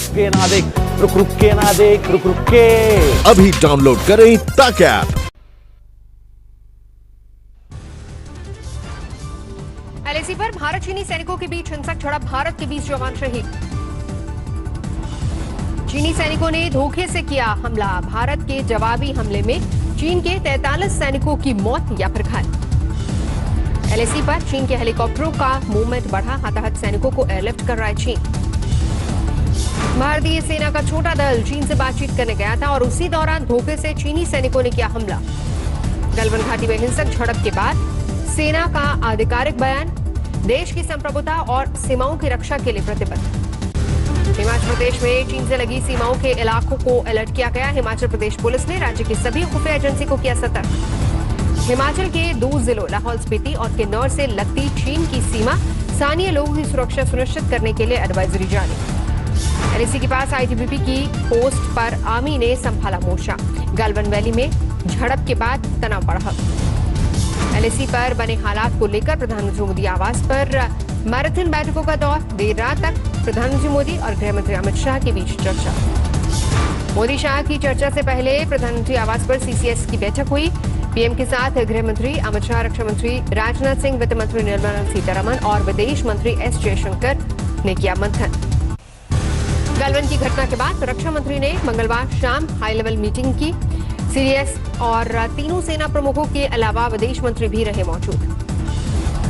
के ना देख, रुक रुक के ना देख, रुक रुक के। अभी डाउनलोड करें तक ऐप। एलएसी पर भारत चीनी सैनिकों के बीच हिंसक झड़प, भारत के 20 जवान शहीद। चीनी सैनिकों ने धोखे से किया हमला, भारत के जवाबी हमले में चीन के 43 सैनिकों की मौत या फिर घायल। एलएसी पर चीन के हेलीकॉप्टरों का मूवमेंट बढ़ा, हताहत सैनिकों को एयरलिफ्ट कर रहा है चीन। भारतीय सेना का छोटा दल चीन से बातचीत करने गया था और उसी दौरान धोखे से चीनी सैनिकों ने किया हमला। गलवान घाटी में हिंसक झड़प के बाद सेना का आधिकारिक बयान, देश की संप्रभुता और सीमाओं की रक्षा के लिए प्रतिबद्ध। हिमाचल प्रदेश में चीन से लगी सीमाओं के इलाकों को अलर्ट किया गया। हिमाचल प्रदेश पुलिस ने राज्य की सभी खुफिया एजेंसी को किया सतर्क। हिमाचल के 2 जिलों लाहौल स्पीति और किन्नौर से लगती चीन की सीमा, स्थानीय लोगों की सुरक्षा सुनिश्चित करने के लिए एडवाइजरी जारी। एलएसी के पास आईटीबीपी की पोस्ट पर आर्मी ने संभाला मोर्चा। गलवान वैली में झड़प के बाद तनाव बढ़ा। एलएसी पर बने हालात को लेकर प्रधानमंत्री मोदी आवास पर मैराथन बैठकों का दौर, देर रात तक प्रधानमंत्री मोदी और गृह मंत्री अमित शाह के बीच चर्चा। मोदी शाह की चर्चा से पहले प्रधानमंत्री आवास पर सीसीएस की बैठक हुई। पीएम के साथ गृह मंत्री अमित शाह, रक्षा मंत्री राजनाथ सिंह, वित्त मंत्री निर्मला सीतारमण और विदेश मंत्री एस जयशंकर ने किया मंथन। गलवान की घटना के बाद रक्षा मंत्री ने मंगलवार शाम हाई लेवल मीटिंग की। सीडीएस और तीनों सेना प्रमुखों के अलावा विदेश मंत्री भी रहे मौजूद।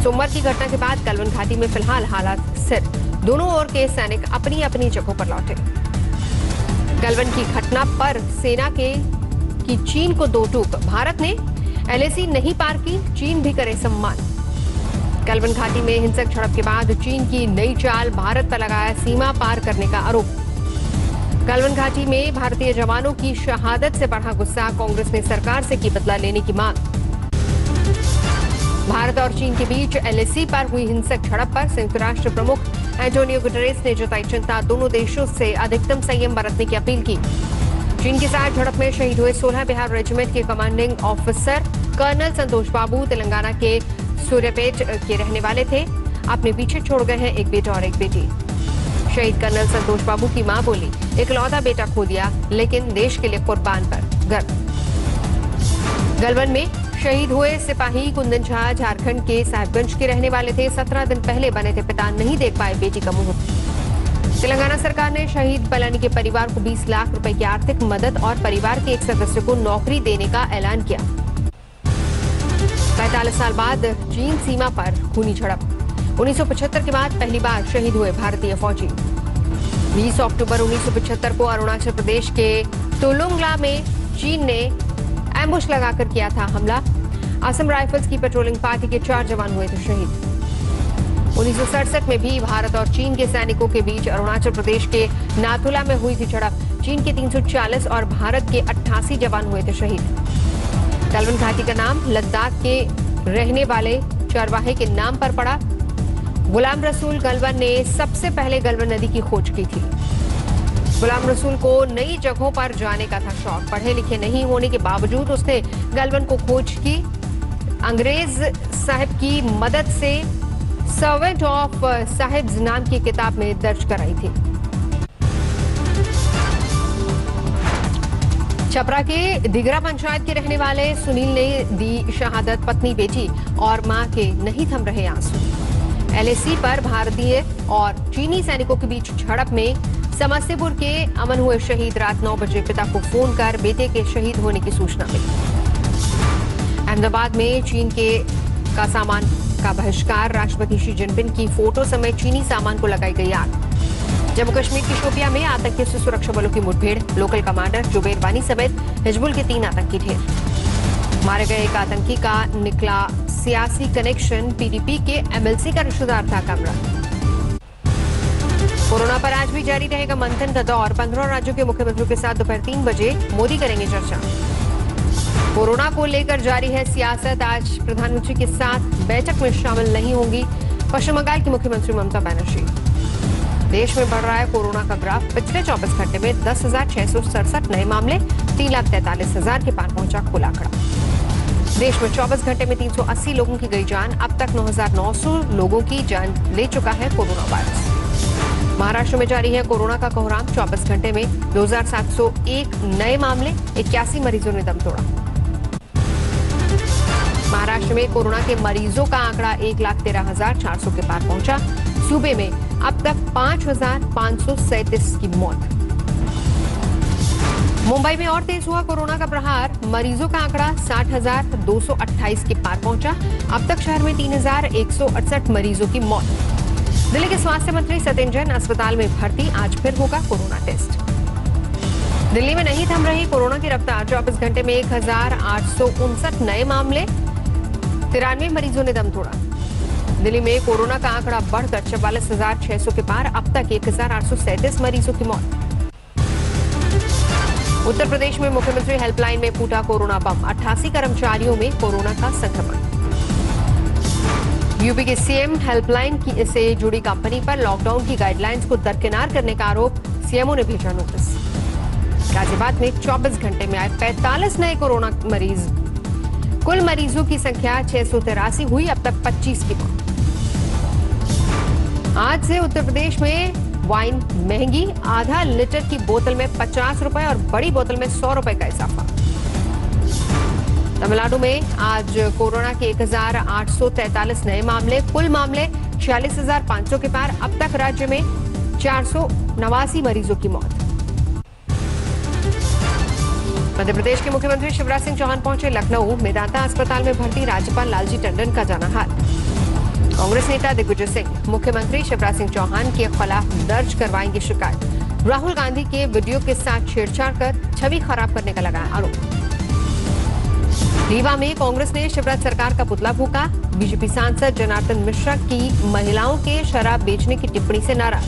सोमवार की घटना के बाद गलवान घाटी में फिलहाल हालात स्थिर, दोनों ओर के सैनिक अपनी अपनी जगहों पर लौटे। गलवान की घटना पर सेना की चीन को दो टूक, भारत ने एलएसी नहीं पार की, चीन भी करे सम्मान। गलवान घाटी में हिंसक झड़प के बाद चीन की नई चाल, भारत पर लगाया सीमा पार करने का आरोप। गलवान घाटी में भारतीय जवानों की शहादत से बढ़ा गुस्सा, कांग्रेस ने सरकार से की बदला लेने की मांग। भारत और चीन के बीच एलएसी पर हुई हिंसक झड़प पर संयुक्त राष्ट्र प्रमुख एंटोनियो गुटेरेस ने जताई चिंता, दोनों देशों से अधिकतम संयम बरतने की अपील की। चीन के साथ झड़प में शहीद हुए 16 बिहार रेजिमेंट के कमांडिंग ऑफिसर कर्नल संतोष बाबू तेलंगाना के सूर्यापेट के रहने वाले थे। अपने पीछे छोड़ गए हैं एक बेटा और एक बेटी। शहीद कर्नल संतोष बाबू की मां बोली, इकलौता बेटा खो दिया लेकिन देश के लिए कुर्बान पर गर्व। गलवान में शहीद हुए सिपाही कुंदन झा झारखंड के साहिबगंज के रहने वाले थे। 17 दिन पहले बने थे पिता, नहीं देख पाए बेटी का मुंह। तेलंगाना सरकार ने शहीद पलानी के परिवार को 20 लाख रुपए की आर्थिक मदद और परिवार के एक सदस्य को नौकरी देने का ऐलान किया। 45 साल बाद चीन सीमा पर खूनी झड़प, 1975 के बाद पहली बार शहीद हुए भारतीय फौजी। 20 अक्टूबर 1975 को अरुणाचल प्रदेश के तुलुंगला में चीन ने एम्बुश लगाकर किया था हमला। असम राइफल्स की पेट्रोलिंग पार्टी के 4 जवान हुए थे शहीद। 1967 में भी भारत और चीन के सैनिकों के बीच अरुणाचल प्रदेश के नाथुला में हुई थी झड़प। चीन के 340 और भारत के 88 जवान हुए थे शहीद। गलवान घाटी का नाम लद्दाख के रहने वाले चरवाहे के नाम पर पड़ा। गुलाम रसूल गलवान ने सबसे पहले गलवान नदी की खोज की थी। गुलाम रसूल को नई जगहों पर जाने का था शौक। पढ़े लिखे नहीं होने के बावजूद उसने गलवान को खोज की। अंग्रेज साहिब की मदद से सर्वेंट ऑफ साहिब्स नाम की किताब में दर्ज कराई थी। छपरा के दिगरा पंचायत के रहने वाले सुनील ने दी शहादत, पत्नी बेटी और मां के नहीं थम रहे आंसू। एलएसी पर भारतीय और चीनी सैनिकों के बीच झड़प में समस्तीपुर के अमन हुए शहीद, रात 9 बजे पिता को फोन कर बेटे के शहीद होने की सूचना मिली। अहमदाबाद में चीन का सामान का बहिष्कार, राष्ट्रपति शी जिनपिंग की फोटो समेत चीनी सामान को लगाई गई आग। जम्मू कश्मीर की शोपियां में आतंकियों से सुरक्षा बलों की मुठभेड़, लोकल कमांडर जुबेर वानी समेत हिजबुल के 3 आतंकी ढेर। मारे गए एक आतंकी का निकला सियासी कनेक्शन, पीडीपी के एमएलसी का रिश्तेदार था कमरा। कोरोना पर आज भी जारी रहेगा मंथन का दौर, 15 राज्यों के मुख्यमंत्रियों के साथ दोपहर 3 बजे मोदी करेंगे चर्चा। कोरोना को लेकर जारी है सियासत, आज प्रधानमंत्री के साथ बैठक में शामिल नहीं होंगी पश्चिम बंगाल की मुख्यमंत्री ममता बनर्जी। देश में बढ़ रहा है कोरोना का ग्राफ, पिछले 24 घंटे में 10,667 नए मामले, 3,43,000 के पार पहुंचा कुल आंकड़ा। देश में 24 घंटे में 380 लोगों की गई जान, अब तक 9,900 लोगों की जान ले चुका है कोरोना वायरस। महाराष्ट्र में जारी है कोरोना का कोहराम। 24 घंटे में 2701 नए मामले, 81 मरीजों ने दम तोड़ा। महाराष्ट्र में कोरोना के मरीजों का आंकड़ा 1,13,400 के पार पहुंचा। सूबे में अब तक 5,537 की मौत। मुंबई में और तेज हुआ कोरोना का प्रहार। मरीजों का आंकड़ा 60,228 के पार पहुंचा। अब तक शहर में 3,168 मरीजों की मौत। दिल्ली के स्वास्थ्य मंत्री सत्येंद्र जैन अस्पताल में भर्ती। आज फिर होगा कोरोना टेस्ट। दिल्ली में नहीं थम रही कोरोना की रफ्तार। 24 घंटे में 1,859 नए मामले, 93 मरीजों ने दम तोड़ा। दिल्ली में कोरोना का आंकड़ा बढ़कर 44,600 के पार। अब तक 1,837 मरीजों की मौत। उत्तर प्रदेश में मुख्यमंत्री हेल्पलाइन में फूटा कोरोना बम। 88 कर्मचारियों में कोरोना का संक्रमण। यूपी के सीएम हेल्पलाइन से जुड़ी कंपनी पर लॉकडाउन की गाइडलाइंस को दरकिनार करने का आरोप। सीएमओ ने भेजा नोटिस। गाजियाबाद में 24 घंटे में आए 45 नए कोरोना मरीज। कुल मरीजों की संख्या 683 हुई। अब तक 25 की मौत। आज से उत्तर प्रदेश में वाइन महंगी। आधा लीटर की बोतल में 50 रुपए और बड़ी बोतल में 100 रुपए का इजाफा। तमिलनाडु में आज कोरोना के 1,843 नए मामले। कुल मामले 46,500 के पार। अब तक राज्य में 489 मरीजों की मौत। मध्य प्रदेश के मुख्यमंत्री शिवराज सिंह चौहान पहुंचे लखनऊ। मेदांता अस्पताल में भर्ती राज्यपाल लालजी टंडन का जाना हाल। कांग्रेस नेता दिग्विजय सिंह मुख्यमंत्री शिवराज सिंह चौहान के खिलाफ दर्ज करवाएंगे शिकायत। राहुल गांधी के वीडियो के साथ छेड़छाड़ कर छवि खराब करने का लगाया आरोप। रीवा में कांग्रेस ने शिवराज सरकार का पुतला फूका। बीजेपी सांसद जनार्दन मिश्रा की महिलाओं के शराब बेचने की टिप्पणी से नाराज।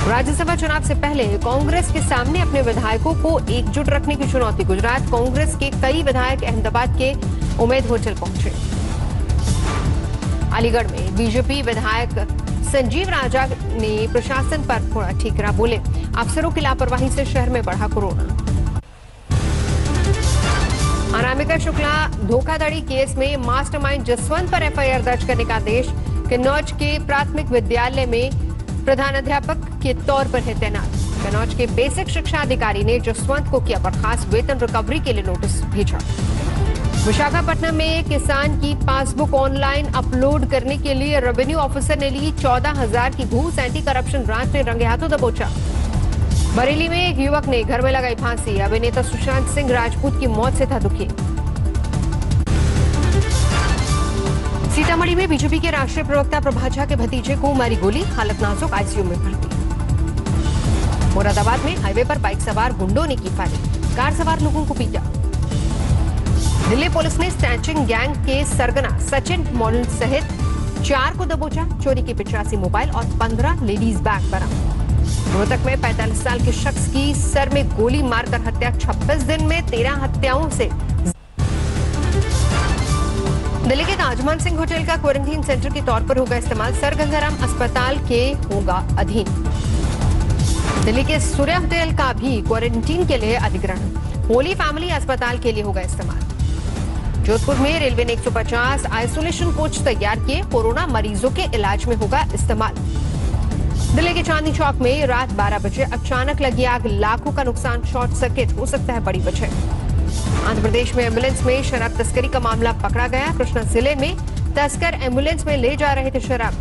राज्यसभा चुनाव से पहले कांग्रेस के सामने अपने विधायकों को एकजुट रखने की चुनौती। गुजरात कांग्रेस के कई विधायक अहमदाबाद के उम्मेद होटल पहुंचे। अलीगढ़ में बीजेपी विधायक संजीव राजा ने प्रशासन पर थोड़ा ठीकरा बोले। अफसरों की लापरवाही से शहर में बढ़ा कोरोना। अनामिका शुक्ला धोखाधड़ी केस में मास्टरमाइंड जसवंत पर एफआईआर दर्ज करने का आदेश। कन्नौज के प्राथमिक विद्यालय में प्रधानाध्यापक के तौर पर है तैनात। कन्नौज के बेसिक शिक्षा अधिकारी ने जसवंत को किया बर्खास्त। वेतन रिकवरी के लिए नोटिस भेजा। विशाखापट्टनम में किसान की पासबुक ऑनलाइन अपलोड करने के लिए रेवेन्यू ऑफिसर ने ली 14,000 की घूस। एंटी करप्शन ब्रांच ने रंगे हाथों दबोचा। बरेली में एक युवक ने घर में लगाई फांसी। अभिनेता सुशांत सिंह राजपूत की मौत से था दुखी। सीतामढ़ी में बीजेपी के राष्ट्रीय प्रवक्ता प्रभा झा के भतीजे को मारी गोली। हालत नाजुक, आईसीयू में भर्ती। मुरादाबाद में हाईवे पर बाइक सवार गुंडों ने की फायरिंग। कार सवार लोगों को पीटा। दिल्ली पुलिस ने स्नैचिंग गैंग के सरगना सचिन मॉडल सहित 4 को दबोचा। चोरी के 85 मोबाइल और 15 लेडीज बैग बरामद। रोहतक में 45 साल के शख्स की सर में गोली मारकर हत्या। 26 दिन में 13 हत्याओं से। दिल्ली के ताजमान सिंह होटल का क्वारंटीन सेंटर के तौर पर होगा इस्तेमाल। सर गंगाराम अस्पताल के होगा अधीन। दिल्ली के सूर्या होटल का भी क्वारंटीन के लिए अधिग्रहण। होली फैमिली अस्पताल के लिए होगा इस्तेमाल। जोधपुर में रेलवे ने 150 आइसोलेशन कोच तैयार किए। कोरोना मरीजों के इलाज में होगा इस्तेमाल। दिल्ली के चांदनी चौक में रात 12 बजे अचानक लगी आग। लाखों का नुकसान। शॉर्ट सर्किट हो सकता है बड़ी वजह। आंध्र प्रदेश में एम्बुलेंस में शराब तस्करी का मामला पकड़ा गया। कृष्णा जिले में तस्कर एम्बुलेंस में ले जा रहे थे शराब।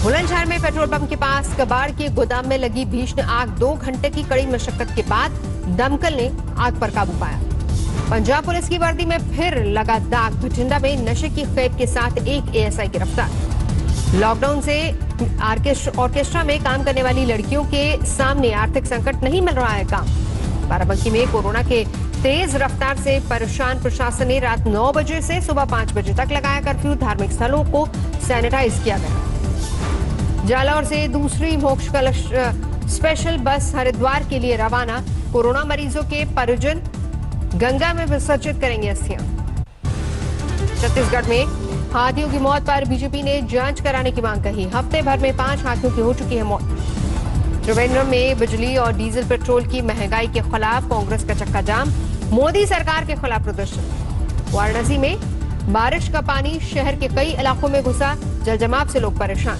बुलंदशहर में पेट्रोल पंप के पास कबाड़ के गोदाम में लगी भीषण आग। 2 घंटे की कड़ी मशक्कत के बाद दमकल ने आग पर काबू पाया। पंजाब पुलिस की वर्दी में फिर लगा दाग। भटिंडा में नशे की खेप के साथ एक एएसआई गिरफ्तार। लॉकडाउन से ऑर्केस्ट्रा में काम करने वाली लड़कियों के सामने आर्थिक संकट, नहीं मिल रहा है काम। बाराबंकी में कोरोना के तेज रफ्तार से परेशान प्रशासन ने रात 9 बजे से सुबह 5 बजे तक लगाया कर्फ्यू। धार्मिक स्थलों को सैनिटाइज किया गया। जालौर से दूसरी मोक्ष कलश स्पेशल बस हरिद्वार के लिए रवाना। कोरोना मरीजों के परिजन गंगा में विसर्जित करेंगे अस्थियां। छत्तीसगढ़ में हाथियों की मौत पर बीजेपी ने जांच कराने की मांग कही। हफ्ते भर में 5 हाथियों की हो चुकी है मौत। त्रिवेंद्रम में बिजली और डीजल पेट्रोल की महंगाई के खिलाफ कांग्रेस का चक्का जाम। मोदी सरकार के खिलाफ प्रदर्शन। वाराणसी में बारिश का पानी शहर के कई इलाकों में घुसा। जलजमाव से लोग परेशान।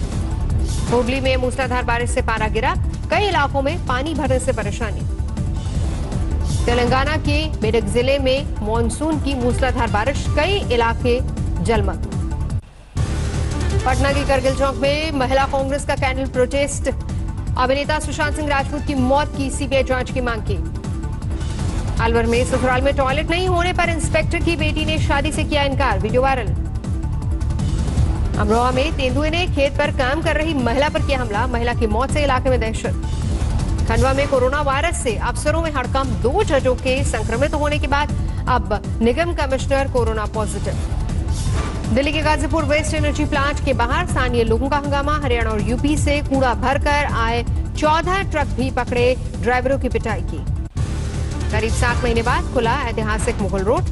हुगली में मूसलाधार बारिश से पारा गिरा, कई इलाकों में पानी भरने से परेशानी। तेलंगाना के मेडक जिले में मॉनसून की मूसलाधार बारिश, कई इलाके जलमग्न। पटना के करगिल चौक में महिला कांग्रेस का कैंडल प्रोटेस्ट, अभिनेता सुशांत सिंह राजपूत की मौत की सीबीआई जांच की मांग की। अलवर में ससुराल में टॉयलेट नहीं होने पर इंस्पेक्टर की बेटी ने शादी से किया इनकार, वीडियो वायरल। अमरोहा में तेंदुए ने खेत पर काम कर रही महिला पर किया हमला, महिला की मौत से इलाके में दहशत। खंडवा में कोरोना वायरस से अफसरों में हड़कंप, 2 जजों के संक्रमित होने के बाद अब निगम कमिश्नर कोरोना पॉजिटिव। दिल्ली के गाजीपुर वेस्ट एनर्जी प्लांट के बाहर स्थानीय लोगों का हंगामा, हरियाणा और यूपी से कूड़ा भरकर आए 14 ट्रक भी पकड़े, ड्राइवरों की पिटाई की। करीब 7 महीने बाद खुला ऐतिहासिक मुगल रोड,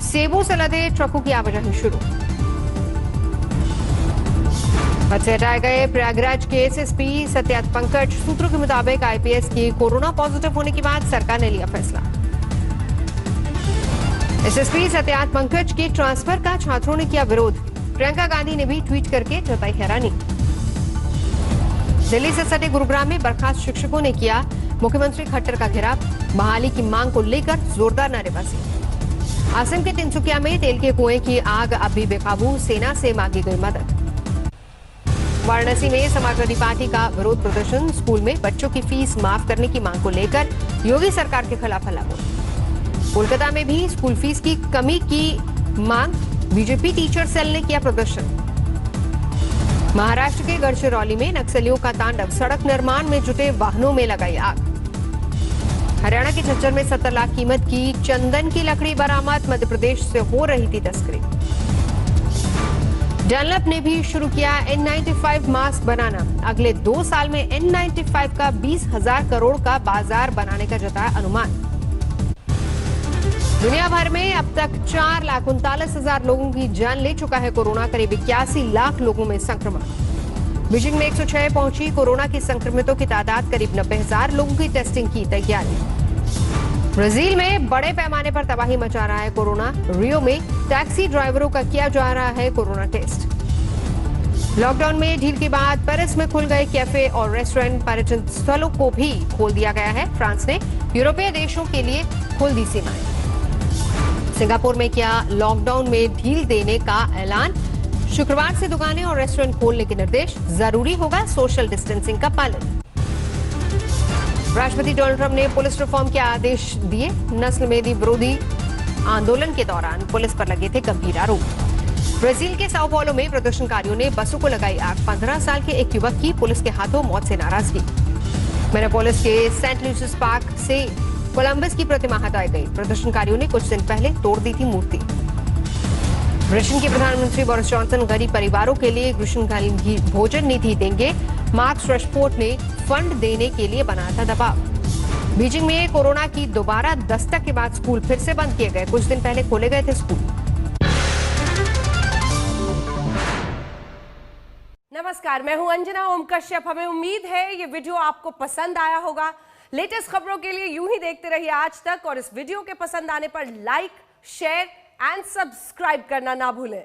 सेबों से लदे ट्रकों की आवाजाही शुरू। पद से हटाए गए प्रयागराज के एसएसपी सत्यात पंकज, सूत्रों के मुताबिक आईपीएस के कोरोना पॉजिटिव होने के बाद सरकार ने लिया फैसला। एसएसपी सत्यात पंकज के ट्रांसफर का छात्रों ने किया विरोध, प्रियंका गांधी ने भी ट्वीट करके जताई हैरानी। दिल्ली से सटे गुरुग्राम में बर्खास्त शिक्षकों ने किया मुख्यमंत्री खट्टर का घेराव, बहाली की मांग को लेकर जोरदार नारेबाजी। असम के तिनसुकिया में तेल के कुएं की आग अब भी बेकाबू, सेना से मांगी गई मदद। वाराणसी में समाजवादी पार्टी का विरोध प्रदर्शन, स्कूल में बच्चों की फीस माफ करने की मांग को लेकर योगी सरकार के खिलाफ हल्ला बोल। कोलकाता में भी स्कूल फीस की कमी की मांग, बीजेपी टीचर सेल ने किया प्रदर्शन। महाराष्ट्र के गढ़चिरौली में नक्सलियों का तांडव, सड़क निर्माण में जुटे वाहनों में लगाई आग। हरियाणा के झज्जर में 70 लाख कीमत की चंदन की लकड़ी बरामद, मध्य प्रदेश से हो रही थी तस्करी। डनलप ने भी शुरू किया N95 मास्क बनाना, अगले 2 साल में N95 का 20,000 करोड़ का बाजार बनाने का जताया अनुमान। दुनिया भर में अब तक 4,39,000 लोगों की जान ले चुका है कोरोना, करीब 81 लाख लोगों में संक्रमण। बीजिंग में 106 पहुंची कोरोना के संक्रमितों की तादाद, करीब 90,000 लोगों की टेस्टिंग की तैयारी। ब्राजील में बड़े पैमाने पर तबाही मचा रहा है कोरोना, रियो में टैक्सी ड्राइवरों का किया जा रहा है कोरोना टेस्ट। लॉकडाउन में ढील के बाद पेरिस में खुल गए कैफे और रेस्टोरेंट, पर्यटन स्थलों को भी खोल दिया गया है। फ्रांस ने यूरोपीय देशों के लिए खोल दी सीमाएं। सिंगापुर में किया लॉकडाउन में ढील देने का ऐलान, शुक्रवार से दुकानें और रेस्टोरेंट खोलने के निर्देश, जरूरी होगा सोशल डिस्टेंसिंग का पालन। राष्ट्रपति डोनाल्ड ट्रंप ने पुलिस रिफॉर्म के आदेश दिए, नस्लमेदी विरोधी आंदोलन के दौरान पुलिस पर लगे थे गंभीर आरोप। ब्राजील के साओ पाउलो में प्रदर्शनकारियों ने बसों को लगाई आग, 15 साल के एक युवक की पुलिस के हाथों मौत से नाराजगी। मिनेपोलिस के सेंट लुइस पार्क से कोलंबस की प्रतिमा हटाई गई, प्रदर्शनकारियों ने कुछ दिन पहले तोड़ दी थी मूर्ति। ब्रिटेन के प्रधानमंत्री बोरिस जॉनसन गरीब परिवारों के लिए ग्रीष्मकालीन भोजन निधि देंगे, मार्क्स रशफोर्ड ने फंड देने के लिए बनाया था दबाव। बीजिंग में कोरोना की दोबारा दस्तक के बाद स्कूल फिर से बंद किए गए, कुछ दिन पहले खोले गए थे स्कूल। नमस्कार, मैं हूं अंजना ओम कश्यप। हमें उम्मीद है ये वीडियो आपको पसंद आया होगा। लेटेस्ट खबरों के लिए यूं ही देखते रहिए आज तक, और इस वीडियो के पसंद आने पर लाइक, शेयर एंड सब्सक्राइब करना ना भूलें।